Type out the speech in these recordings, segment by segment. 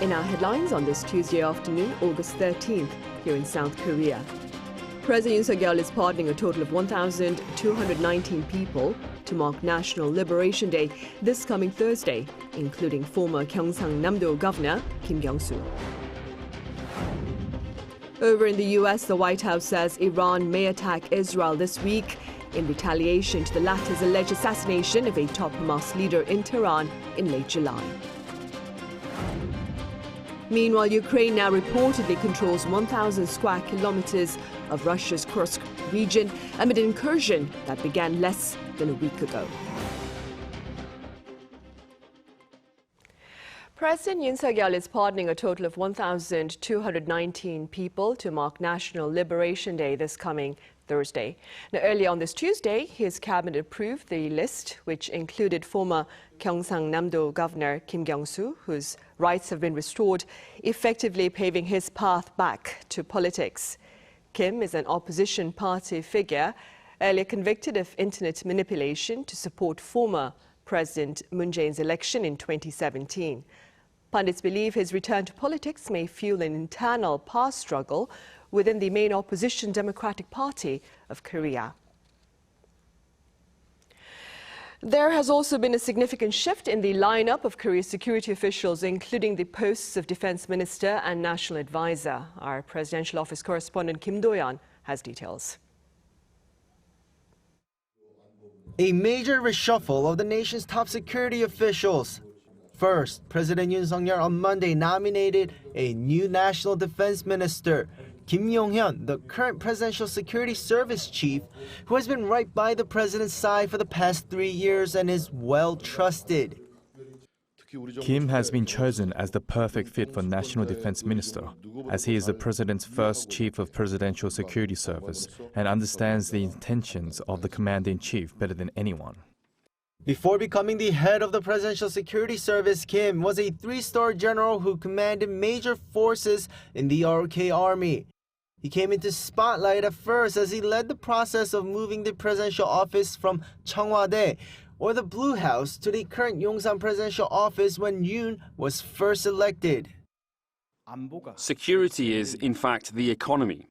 In our headlines on this Tuesday afternoon, August 13th, here in South Korea. President Yoon Suk-yeol is pardoning a total of 1,219 people to mark National Liberation Day this coming Thursday, including former Gyeongsang-namdo Governor Kim Kyung-soo. Over in the U.S., the White House says Iran may attack Israel this week in retaliation to the latter's alleged assassination of a top Hamas leader in Tehran in late July. Meanwhile, Ukraine now reportedly controls 1,000 square kilometers of Russia's Kursk region amid an incursion that began less than a week ago. President Yoon Suk-yeol is pardoning a total of 1,219 people to mark National Liberation Day this coming Thursday. Now, earlier on this Tuesday, his cabinet approved the list, which included former Gyeongsang-namdo Governor Kim Kyung-soo, whose rights have been restored, effectively paving his path back to politics. Kim is an opposition party figure, earlier convicted of internet manipulation to support former President Moon Jae-in's election in 2017. Pundits believe his return to politics may fuel an internal power struggle within the main opposition Democratic Party of Korea. There has also been a significant shift in the lineup of Korea's security officials, including the posts of Defense Minister and National Advisor. Our Presidential Office correspondent Kim Do-yeon has details. A major reshuffle of the nation's top security officials. First, President Yoon Suk-yeol on Monday nominated a new National Defense Minister, Kim Yong-hyun, the current Presidential Security Service Chief, who has been right by the president's side for the past 3 years and is well trusted. Kim has been chosen as the perfect fit for National Defense Minister, as he is the president's first chief of Presidential Security Service and understands the intentions of the commander-in-chief better than anyone. Before becoming the head of the Presidential Security Service, Kim was a 3-star general who commanded major forces in the ROK Army. He came into spotlight at first as he led the process of moving the presidential office from Cheongwade, or the Blue House, to the current Yongsan presidential office when Yoon was first elected. Security is, in fact, the economy.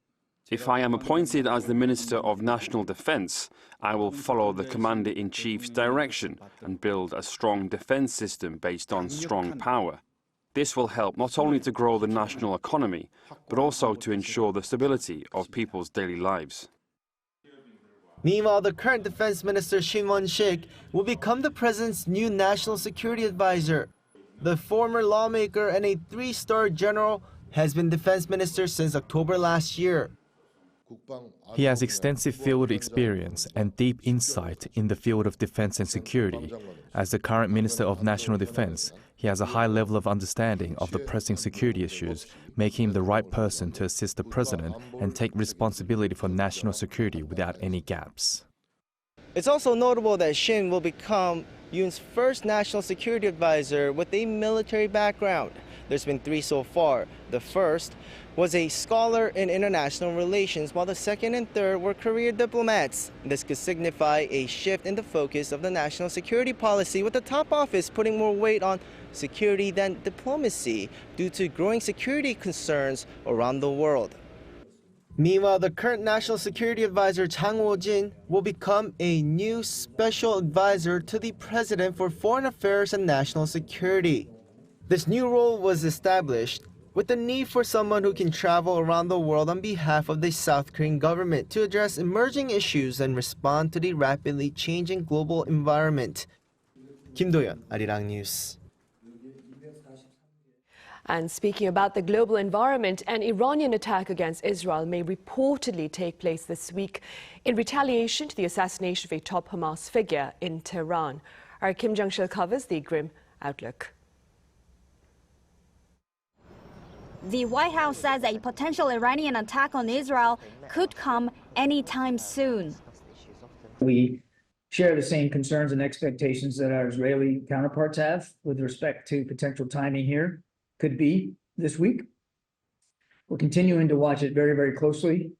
If I am appointed as the Minister of National Defense, I will follow the Commander-in-Chief's direction and build a strong defense system based on strong power. This will help not only to grow the national economy, but also to ensure the stability of people's daily lives. Meanwhile, the current Defense Minister Shin Won-sik will become the president's new national security advisor. The former lawmaker and a 3-star general has been defense minister since October last year. He has extensive field experience and deep insight in the field of defense and security. As the current Minister of National Defense, he has a high level of understanding of the pressing security issues, making him the right person to assist the president and take responsibility for national security without any gaps. It's also notable that Shin will become Yoon's first national security advisor with a military background. There's been 3 so far. The first was a scholar in international relations, while the second and third were career diplomats. This could signify a shift in the focus of the national security policy, with the top office putting more weight on security than diplomacy due to growing security concerns around the world. Meanwhile, the current National Security Advisor Chang Wo-jin will become a new special advisor to the President for Foreign Affairs and National Security. This new role was established with the need for someone who can travel around the world on behalf of the South Korean government to address emerging issues and respond to the rapidly changing global environment. Kim Do-yeon, Arirang News. And speaking about the global environment, an Iranian attack against Israel may reportedly take place this week in retaliation to the assassination of a top Hamas figure in Tehran. Our Kim Jung-shil covers the grim outlook. The White House says a potential Iranian attack on Israel could come anytime soon. We share the same concerns and expectations that our Israeli counterparts have with respect to potential timing here. Could be this week. We're continuing to watch it very, very closely.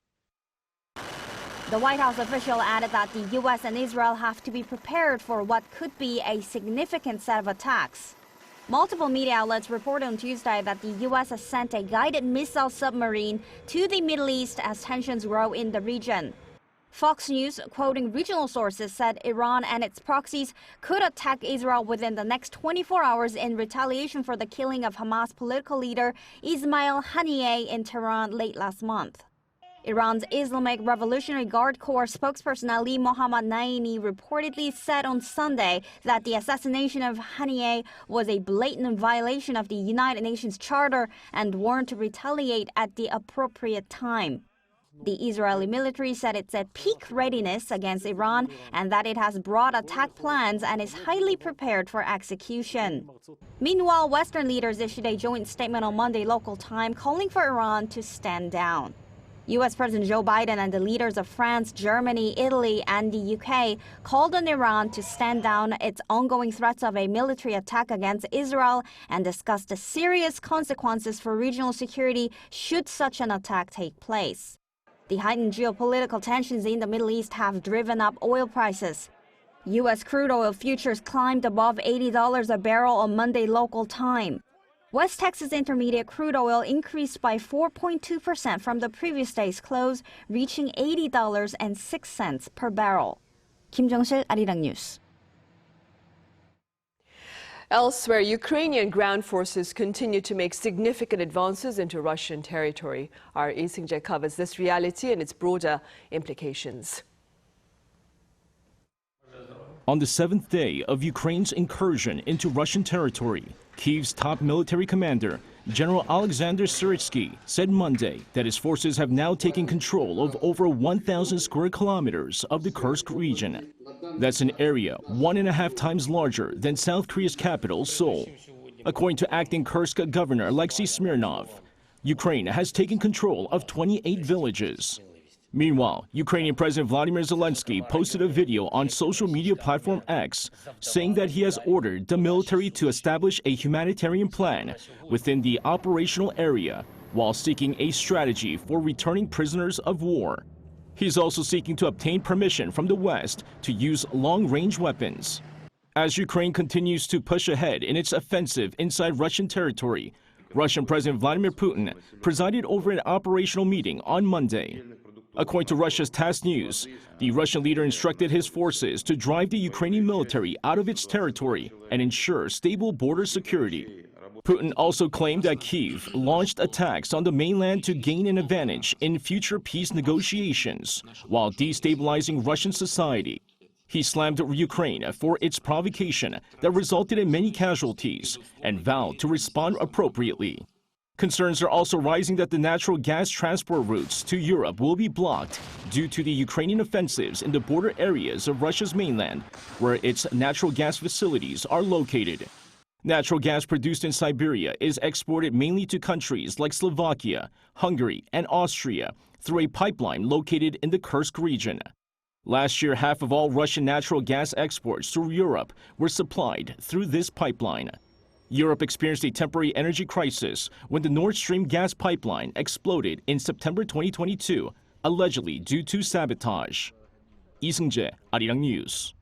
The White House official added that the U.S. and Israel have to be prepared for what could be a significant set of attacks. Multiple media outlets reported on Tuesday that the U.S. has sent a guided missile submarine to the Middle East as tensions grow in the region. Fox News, quoting regional sources, said Iran and its proxies could attack Israel within the next 24 hours in retaliation for the killing of Hamas political leader Ismail Haniyeh in Tehran late last month. Iran's Islamic Revolutionary Guard Corps spokesperson Ali Mohammad Naini reportedly said on Sunday that the assassination of Haniyeh was a blatant violation of the United Nations Charter and warned to retaliate at the appropriate time. The Israeli military said it's at peak readiness against Iran and that it has broad attack plans and is highly prepared for execution. Meanwhile, Western leaders issued a joint statement on Monday local time calling for Iran to stand down. U.S. President Joe Biden and the leaders of France, Germany, Italy, and the UK called on Iran to stand down its ongoing threats of a military attack against Israel and discussed the serious consequences for regional security should such an attack take place. The heightened geopolitical tensions in the Middle East have driven up oil prices. U.S. crude oil futures climbed above $80 a barrel on Monday local time. West Texas Intermediate crude oil increased by 4.2% from the previous day's close, reaching $80.06 per barrel. Kim Jong-sil, Arirang News. Elsewhere, Ukrainian ground forces continue to make significant advances into Russian territory. Our Lee Seung-jae covers this reality and its broader implications. On the seventh day of Ukraine's incursion into Russian territory, Kyiv's top military commander, General Alexander Syrskyi, said Monday that his forces have now taken control of over 1,000 square kilometers of the Kursk region. That's an area 1.5 times larger than South Korea's capital, Seoul. According to acting Kursk Governor Alexei Smirnov, Ukraine has taken control of 28 villages. Meanwhile, Ukrainian President Vladimir Zelensky posted a video on social media platform X saying that he has ordered the military to establish a humanitarian plan within the operational area while seeking a strategy for returning prisoners of war. He's also seeking to obtain permission from the West to use long-range weapons. As Ukraine continues to push ahead in its offensive inside Russian territory, Russian President Vladimir Putin presided over an operational meeting on Monday. According to Russia's TASS News, the Russian leader instructed his forces to drive the Ukrainian military out of its territory and ensure stable border security. Putin also claimed that Kyiv launched attacks on the mainland to gain an advantage in future peace negotiations while destabilizing Russian society. He slammed Ukraine for its provocation that resulted in many casualties and vowed to respond appropriately. Concerns are also rising that the natural gas transport routes to Europe will be blocked due to the Ukrainian offensives in the border areas of Russia's mainland, where its natural gas facilities are located. Natural gas produced in Siberia is exported mainly to countries like Slovakia, Hungary, and Austria through a pipeline located in the Kursk region. Last year, half of all Russian natural gas exports to Europe were supplied through this pipeline. Europe experienced a temporary energy crisis when the Nord Stream gas pipeline exploded in September 2022, allegedly due to sabotage. Lee Seung-jae, Arirang News.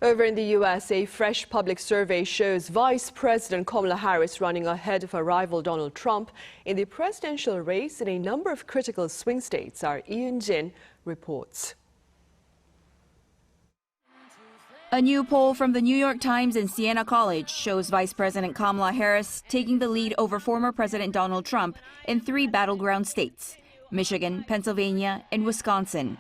Over in the U.S., a fresh public survey shows Vice President Kamala Harris running ahead of her rival Donald Trump in the presidential race in a number of critical swing states. Our Yoon reports. A new poll from the New York Times and Siena College shows Vice President Kamala Harris taking the lead over former President Donald Trump in 3 battleground states: Michigan, Pennsylvania, and Wisconsin.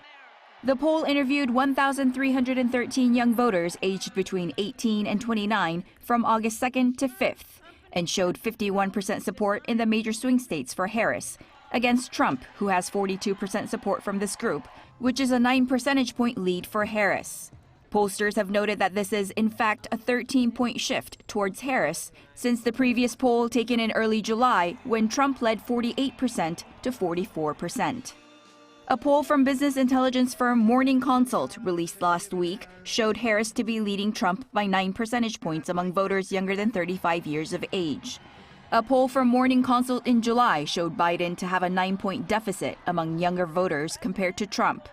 The poll interviewed 1,313 young voters aged between 18 and 29 from August 2nd to 5th and showed 51% support in the major swing states for Harris against Trump, who has 42% support from this group, which is a 9 percentage point lead for Harris. Pollsters have noted that this is, in fact, a 13-point shift towards Harris since the previous poll taken in early July when Trump led 48% to 44%. A poll from business intelligence firm Morning Consult released last week showed Harris to be leading Trump by 9 percentage points among voters younger than 35 years of age. A poll from Morning Consult in July showed Biden to have a 9-point deficit among younger voters compared to Trump.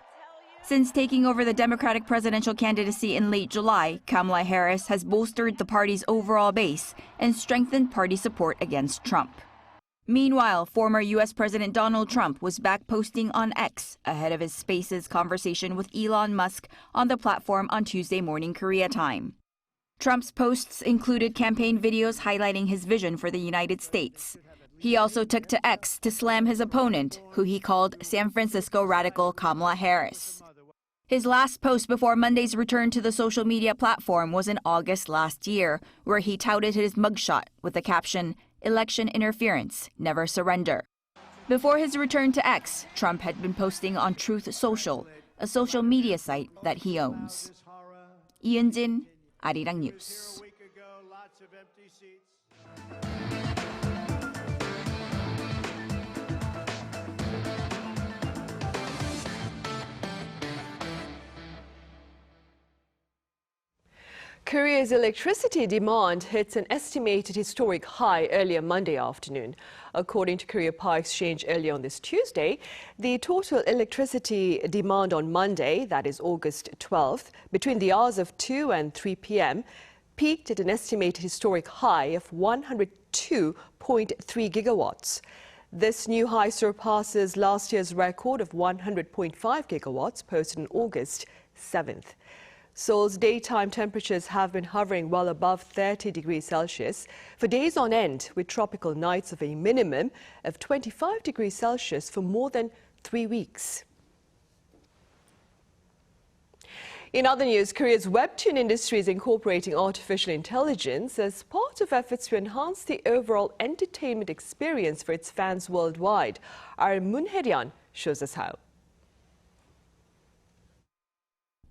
Since taking over the Democratic presidential candidacy in late July, Kamala Harris has bolstered the party's overall base and strengthened party support against Trump. Meanwhile, former U.S. President Donald Trump was back posting on X ahead of his Spaces conversation with Elon Musk on the platform on Tuesday morning Korea time. Trump's posts included campaign videos highlighting his vision for the United States. He also took to X to slam his opponent, who he called San Francisco radical Kamala Harris. His last post before Monday's return to the social media platform was in August last year, where he touted his mugshot with the caption, "Election interference, never surrender." Before his return to X, Trump had been posting on Truth Social, a social media site that he owns. 이은진, Arirang News. Korea's electricity demand hits an estimated historic high earlier Monday afternoon. According to Korea Power Exchange earlier on this Tuesday, the total electricity demand on Monday, that is August 12th, between the hours of 2 and 3 p.m., peaked at an estimated historic high of 102.3 gigawatts. This new high surpasses last year's record of 100.5 gigawatts posted on August 7th. Seoul's daytime temperatures have been hovering well above 30 degrees Celsius for days on end, with tropical nights of a minimum of 25 degrees Celsius for more than 3 weeks. In other news, Korea's Webtune industry is incorporating artificial intelligence as part of efforts to enhance the overall entertainment experience for its fans worldwide. Our Moon Hae-ryun shows us how.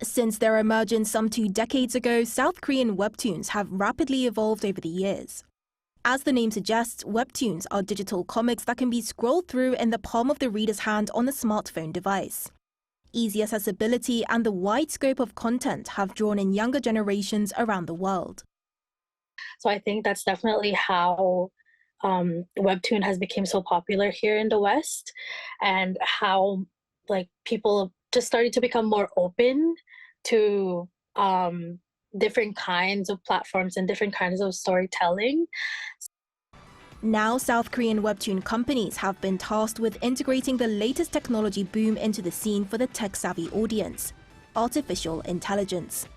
Since their emergence some 2 decades ago, South Korean webtoons have rapidly evolved over the years. As the name suggests, webtoons are digital comics that can be scrolled through in the palm of the reader's hand on a smartphone device. Easy accessibility and the wide scope of content have drawn in younger generations around the world. So I think that's definitely how Webtoon has become so popular here in the West, and how people just started to become more open to different kinds of platforms and different kinds of storytelling. Now, South Korean webtoon companies have been tasked with integrating the latest technology boom into the scene for the tech-savvy audience: artificial intelligence.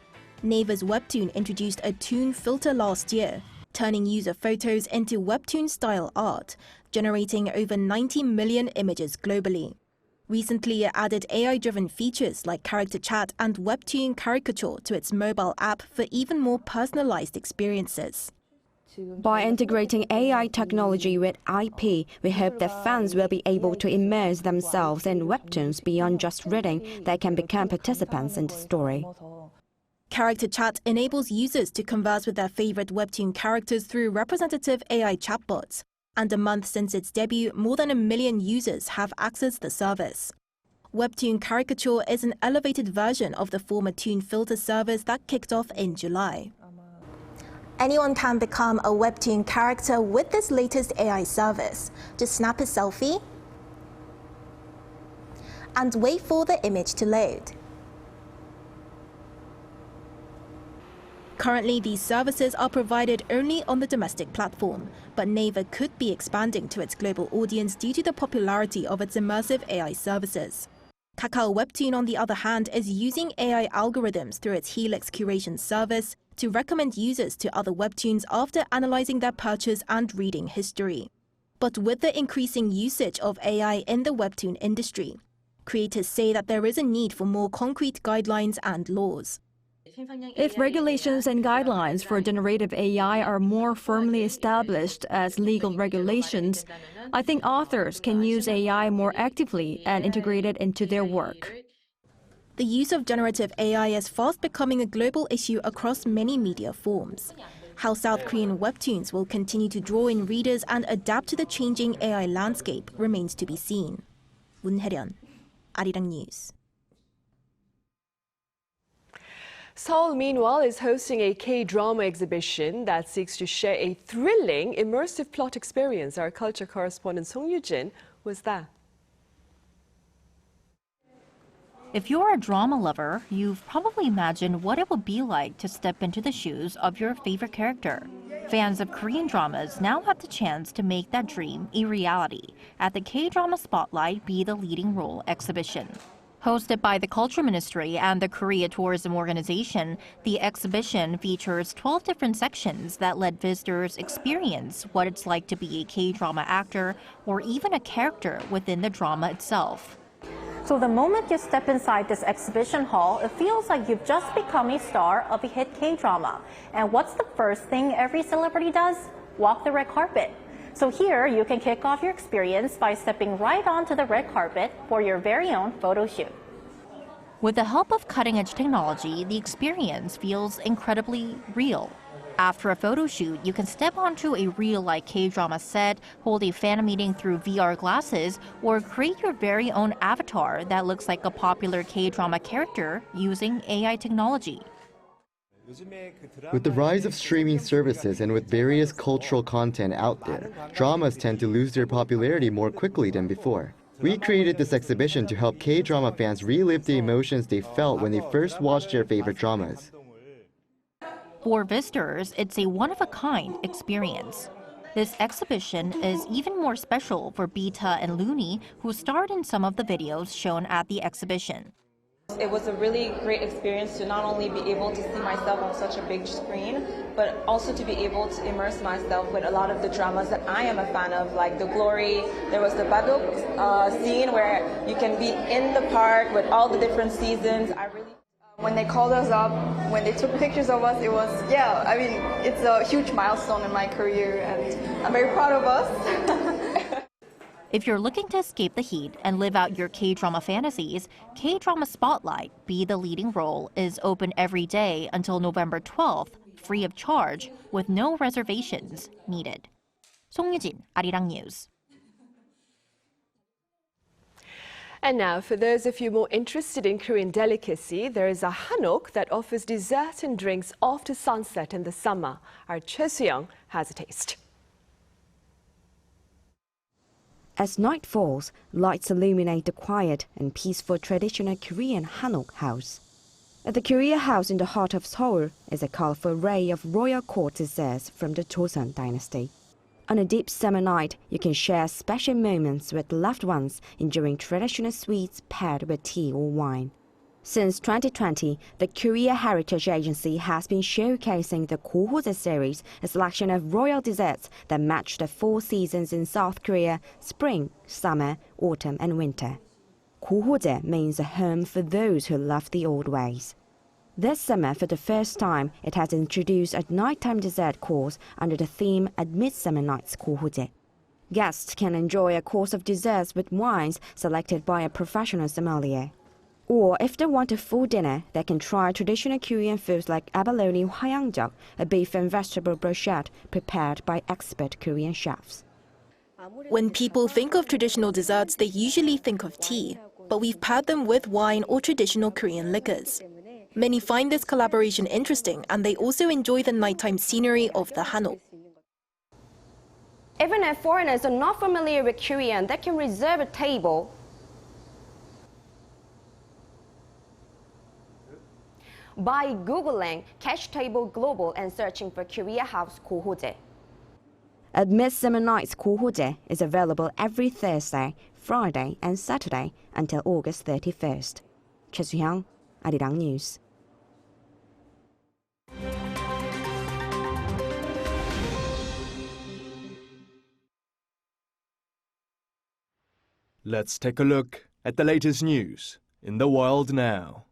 Naver's Webtune introduced a toon filter last year, turning user photos into webtoon-style art, generating over 90 million images globally. Recently, it added AI-driven features like character chat and Webtune caricature to its mobile app for even more personalized experiences. By integrating AI technology with IP, we hope that fans will be able to immerse themselves in webtoons beyond just reading. They can become participants in the story. Character chat enables users to converse with their favorite webtoon characters through representative AI chatbots. And a month since its debut, more than 1 million users have accessed the service. Webtune Caricature is an elevated version of the former Toon Filter service that kicked off in July. Anyone can become a Webtoon character with this latest AI service. Just snap a selfie and wait for the image to load. Currently, these services are provided only on the domestic platform, but Naver could be expanding to its global audience due to the popularity of its immersive AI services. Kakao Webtoon, on the other hand, is using AI algorithms through its Helix curation service to recommend users to other webtoons after analyzing their purchase and reading history. But with the increasing usage of AI in the webtoon industry, creators say that there is a need for more concrete guidelines and laws. If regulations and guidelines for generative AI are more firmly established as legal regulations, I think authors can use AI more actively and integrate it into their work. The use of generative AI is fast becoming a global issue across many media forms. How South Korean webtoons will continue to draw in readers and adapt to the changing AI landscape remains to be seen. Moon Hae-ryun, Arirang News. Seoul, meanwhile, is hosting a K-drama exhibition that seeks to share a thrilling, immersive plot experience. Our culture correspondent Song Yoo-jin was there. If you're a drama lover, you've probably imagined what it would be like to step into the shoes of your favorite character. Fans of Korean dramas now have the chance to make that dream a reality at the K-Drama Spotlight Be the Leading Role exhibition. Hosted by the Culture Ministry and the Korea Tourism Organization, the exhibition features 12 different sections that let visitors experience what it's like to be a K-drama actor or even a character within the drama itself. So the moment you step inside this exhibition hall, it feels like you've just become a star of a hit K-drama. And what's the first thing every celebrity does? Walk the red carpet. So here, you can kick off your experience by stepping right onto the red carpet for your very own photo shoot. With the help of cutting-edge technology, the experience feels incredibly real. After a photo shoot, you can step onto a real-life K-drama set, hold a fan meeting through VR glasses, or create your very own avatar that looks like a popular K-drama character using AI technology. With the rise of streaming services and with various cultural content out there, dramas tend to lose their popularity more quickly than before. We created this exhibition to help K-drama fans relive the emotions they felt when they first watched their favorite dramas. For visitors, it's a one-of-a-kind experience. This exhibition is even more special for Bita and Looney, who starred in some of the videos shown at the exhibition. It was a really great experience to not only be able to see myself on such a big screen, but also to be able to immerse myself with a lot of the dramas that I am a fan of, like The Glory. There was the Badok scene where you can be in the park with all the different seasons. When they called us up, when they took pictures of us, it was, it's a huge milestone in my career, and I'm very proud of us. If you're looking to escape the heat and live out your K-drama fantasies, K-Drama Spotlight Be the Leading Role is open every day until November 12th, free of charge, with no reservations needed. 송유진, Arirang News. And now, for those of you more interested in Korean delicacy, there is a Hanok that offers dessert and drinks after sunset in the summer. Our Choi Soo-young has a taste. As night falls, lights illuminate the quiet and peaceful traditional Korean Hanok House. At the Korea House in the heart of Seoul is a colorful array of royal court desserts from the Joseon dynasty. On a deep summer night, you can share special moments with loved ones, enjoying traditional sweets paired with tea or wine. Since 2020, the Korea Heritage Agency has been showcasing the Kohojae series, a selection of royal desserts that match the 4 seasons in South Korea: spring, summer, autumn and winter. Kohojae means a home for those who love the old ways. This summer, for the first time, it has introduced a nighttime dessert course under the theme at Midsummer Night's Kohojae. Guests can enjoy a course of desserts with wines selected by a professional sommelier. Or if they want a full dinner, they can try traditional Korean foods like abalone hwayangjak, a beef and vegetable brochette prepared by expert Korean chefs. When people think of traditional desserts, they usually think of tea, but we've paired them with wine or traditional Korean liquors. Many find this collaboration interesting, and they also enjoy the nighttime scenery of the Hanok. Even if foreigners are not familiar with Korean, they can reserve a table by Googling Cash Table Global and searching for Korea House Kohojae. At Midsummer Night's Kohojae is available every Thursday, Friday and Saturday until August 31st. Choi Soo-young, Arirang News. Let's take a look at the latest news in the world now.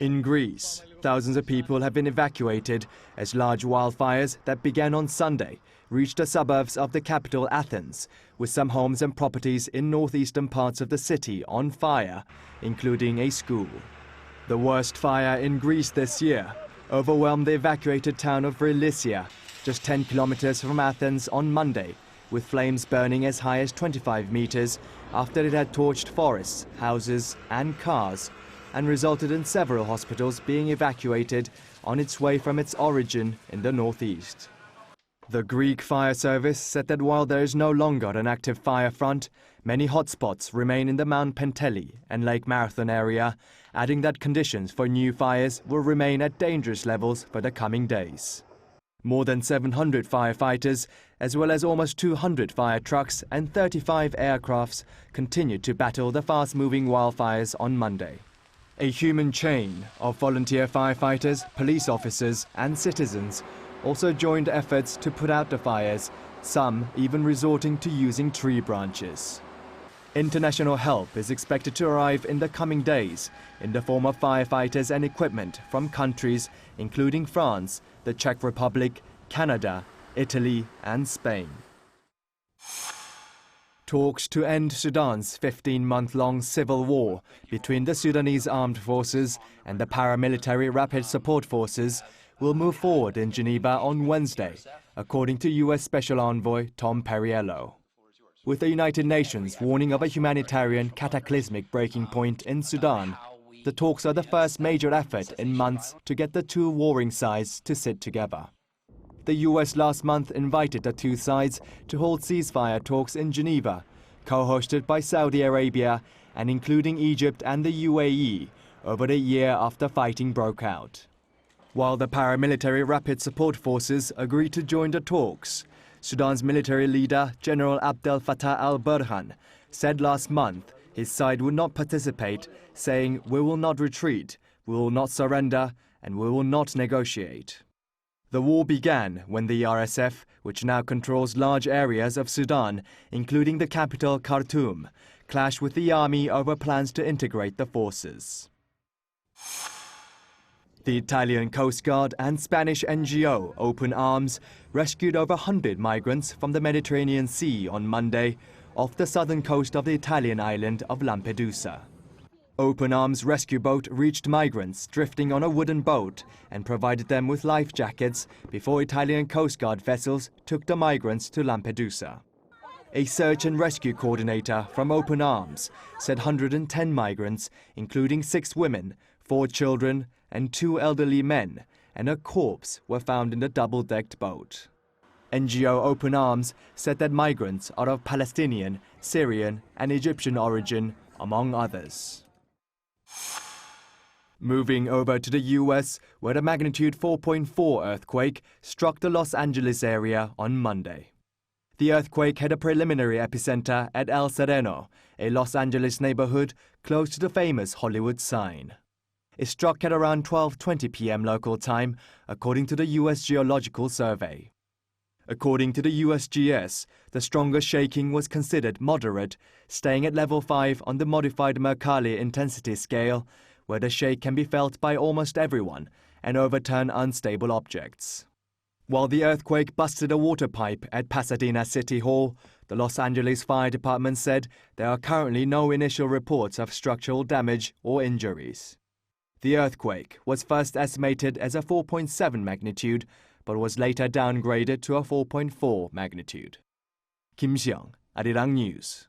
In Greece, thousands of people have been evacuated as large wildfires that began on Sunday reached the suburbs of the capital Athens, with some homes and properties in northeastern parts of the city on fire, including a school. The worst fire in Greece this year overwhelmed the evacuated town of Relisia, just 10 kilometers from Athens on Monday, with flames burning as high as 25 meters after it had torched forests, houses and cars, and resulted in several hospitals being evacuated on its way from its origin in the northeast. The Greek fire service said that while there is no longer an active fire front, many hotspots remain in the Mount Penteli and Lake Marathon area, adding that conditions for new fires will remain at dangerous levels for the coming days. More than 700 firefighters, as well as almost 200 fire trucks and 35 aircrafts, continued to battle the fast-moving wildfires on Monday. A human chain of volunteer firefighters, police officers and citizens also joined efforts to put out the fires, some even resorting to using tree branches. International help is expected to arrive in the coming days in the form of firefighters and equipment from countries including France, the Czech Republic, Canada, Italy and Spain. Talks to end Sudan's 15-month-long civil war between the Sudanese armed forces and the paramilitary Rapid Support Forces will move forward in Geneva on Wednesday, according to U.S. Special Envoy Tom Perriello. With the United Nations warning of a humanitarian cataclysmic breaking point in Sudan, the talks are the first major effort in months to get the two warring sides to sit together. The U.S. last month invited the two sides to hold ceasefire talks in Geneva, co-hosted by Saudi Arabia and including Egypt and the UAE, over a year after fighting broke out. While the paramilitary Rapid Support Forces agreed to join the talks, Sudan's military leader, General Abdel Fattah al-Burhan, said last month his side would not participate, saying, "We will not retreat, we will not surrender, and we will not negotiate." The war began when the RSF, which now controls large areas of Sudan, including the capital Khartoum, clashed with the army over plans to integrate the forces. The Italian Coast Guard and Spanish NGO Open Arms rescued over 100 migrants from the Mediterranean Sea on Monday off the southern coast of the Italian island of Lampedusa. Open Arms rescue boat reached migrants drifting on a wooden boat and provided them with life jackets before Italian Coast Guard vessels took the migrants to Lampedusa. A search and rescue coordinator from Open Arms said 110 migrants, including 6 women, 4 children, and 2 elderly men, and a corpse were found in the double-decked boat. NGO Open Arms said that migrants are of Palestinian, Syrian, and Egyptian origin, among others. Moving over to the US, where a magnitude 4.4 earthquake struck the Los Angeles area on Monday. The earthquake had a preliminary epicenter at El Sereno, a Los Angeles neighborhood close to the famous Hollywood sign. It struck at around 12:20 p.m. local time, according to the U.S. Geological Survey. According to the USGS, the strongest shaking was considered moderate, staying at level 5 on the modified Mercalli intensity scale, where the shake can be felt by almost everyone and overturn unstable objects. While the earthquake busted a water pipe at Pasadena City Hall, the Los Angeles Fire Department said there are currently no initial reports of structural damage or injuries. The earthquake was first estimated as a 4.7 magnitude, but was later downgraded to a 4.4 magnitude. Kim Seong, Arirang News.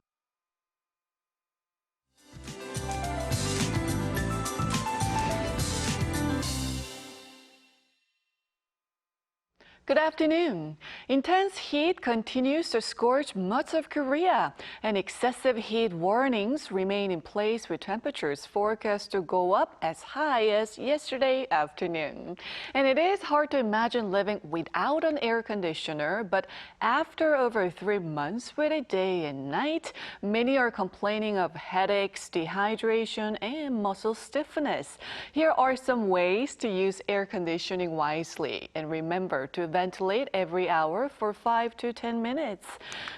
Good afternoon. Intense heat continues to scorch much of Korea, and excessive heat warnings remain in place with temperatures forecast to go up as high as yesterday afternoon. And it is hard to imagine living without an air conditioner, but after over 3 months with a day and night, many are complaining of headaches, dehydration, and muscle stiffness. Here are some ways to use air conditioning wisely, and remember to ventilate every hour for 5 to 10 minutes.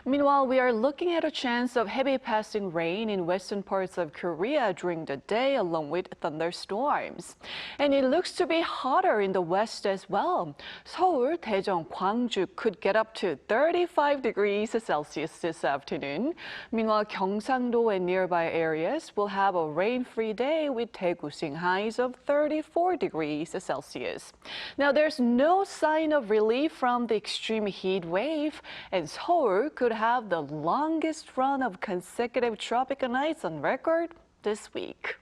Meanwhile, we are looking at a chance of heavy passing rain in western parts of Korea during the day, along with thunderstorms. And it looks to be hotter in the west as well. Seoul, Daejeon, Gwangju could get up to 35 degrees Celsius this afternoon. Meanwhile, Gyeongsangdo and nearby areas will have a rain-free day with Daegu seeing highs of 34 degrees Celsius. Now, there's no sign of relief from the extreme heat wave, and Seoul could have the longest run of consecutive tropical nights on record this week.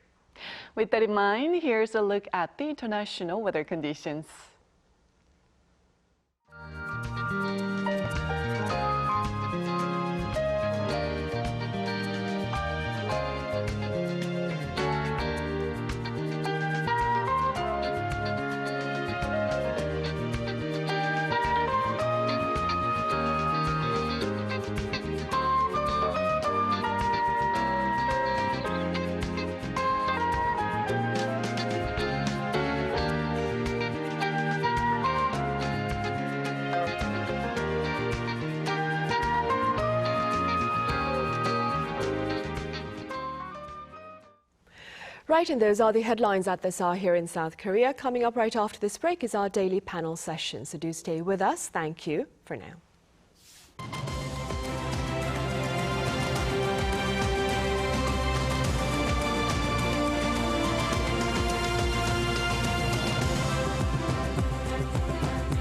With that in mind, here's a look at the international weather conditions. Right, and those are the headlines at this hour here in South Korea. Coming up right after this break is our daily panel session, so do stay with us. Thank you for now.